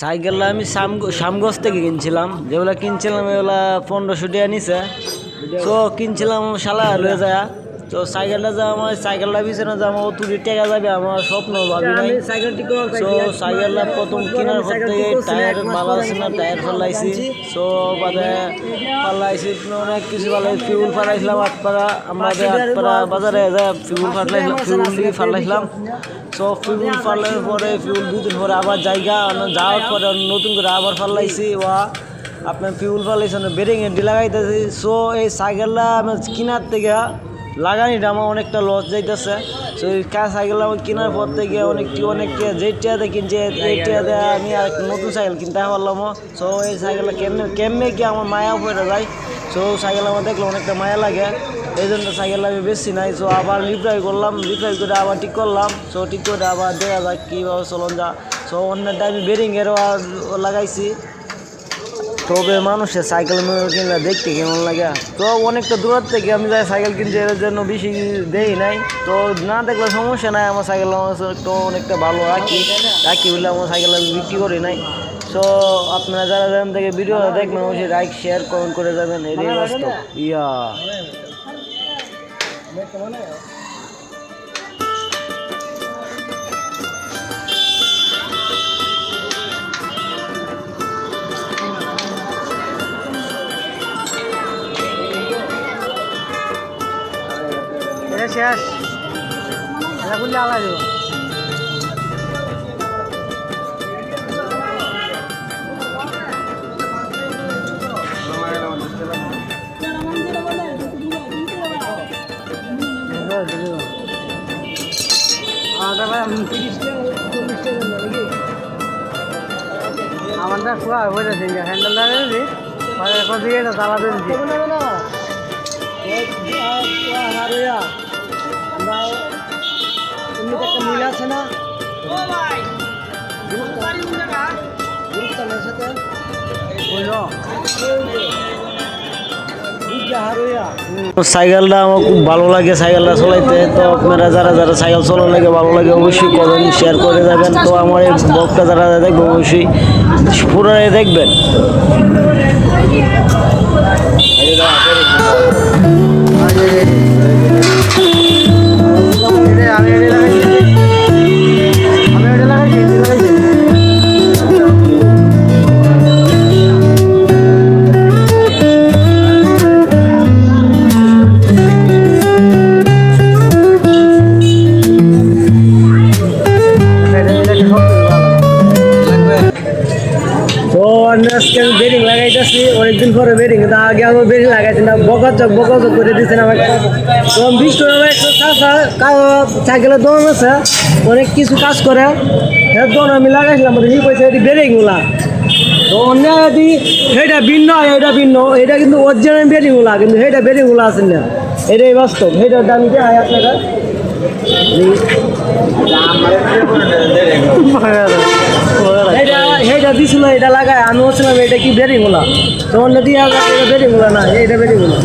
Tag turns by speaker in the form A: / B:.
A: সাইকেলটা আমি শ্যামগঞ্জ থেকে কিনছিলাম, যেগুলো কিনছিলাম এগুলা 1500 টাকা নিছে। তো কিনছিলাম শালা লয়ে যায়। তো সাইকেলটা পিছনে যে আমার অতুরি টাকা যাবে আমার স্বপ্ন ভাবি নাই। তো সাইকেলটা প্রথম কেনার পর থেকে টায়ার ভালো আছে না, টায়ার ফালাইছি। তো বাদে ফালাইছি অনেক কিছু ফালাই, ফিউল ফালাইছিলাম আটপাড়া, আমাদের আটপাড়া বাজারে ফিউল ফালাইছিলাম। তো ফিউল ফালানোর পরে ফিউল 2 দিন পরে আবার যাওয়ার পরে নতুন করে আবার ফালাইছি। আপনার ফিউল ফালাইছি বেরিং এডি লাগাইতেছি। সো এই সাইকেলটা আমার কেনার থেকে লাগানিটা আমার অনেকটা লস যাইতেছে। সো এই সাইকেল আমার কেনার পর থেকে অনেক যে টিয়াতে কিনছে এই টিয়াতে আমি আর নতুন সাইকেল কিনতে পারলাম। সো এই সাইকেলটা কেমনে কি আমার মায়া পড়ে যায়। সো সাইকেল আমার দেখলে অনেকটা মায়া লাগে, এই জন্য সাইকেল আমি বেশি নাই। সো আবার রিপ্লাই করে আবার ঠিক করলাম। সো ঠিক করে আবার দেখা যাক কীভাবে চলন যা। সো অন্যটা আমি বেরিংয়েরও লাগাইছি। তবে মানুষের সাইকেল কিনলে দেখতে কেমন লাগে। তো অনেকটা দূর থেকে আমি যাই সাইকেল কিনছি, এর জন্য বেশি দেই নাই। তো না দেখলে সমস্যা নাই, আমার সাইকেল তো অনেকটা ভালো রাখি বলে আমার সাইকেল আমি বিক্রি করি নাই। সো আপনারা যারা যেখান থেকে ভিডিও দেখবেন অবশ্যই লাইক শেয়ার কমেন্ট করে যাবেন। এটাই বাস্তব।
B: শেষ এটা বললে আলাদা দেব। আমারটা খোলা হয়ে যাচ্ছে, হ্যান্ডেলটা দিয়েছি এখন দিকে এটা চালাতে দিচ্ছি। একটা মিল আছে না
A: সাইকেলটা আমার খুব ভালো লাগে সাইকেলটা চলাইতে। তো আপনারা যারা সাইকেল চালানো লাগে ভালো লাগে অবশ্যই কমেন্ট শেয়ার করে যাবেন। তো আমার এই ব্লগটা যারা দেখবেন অবশ্যই পুরোটাই দেখবেন।
B: আজকে আমি বেরিং লাগাইতেছি অনেকদিন পরে বেরিং, আগে আমি বেরিং লাগাইছি না, বকাচক করে দিচ্ছেন আমাকে। তো 20 টাকা একটা সাইকেলের দোকান আছে, অনেক কিছু কাজ করে, এর দোকান আমি লাগাইছিলাম। পয়সা এটি বেরিংগুলা তো অন্য সেইটা ভিন্ন, এটা কিন্তু অরিজিনাল বেরিংগুলা, কিন্তু সেইটা বেরিংগুলা আছে না, এটাই বাস্তব। সেইটার দাম কি হয় আপনারা সেইটা দিছিল, এটা লাগায় আমি বলছিলাম এটা কি বেরিংগুলা, তো অন্য দিয়ে বেরিংগুলা না, এইটা বেরিংগুলা।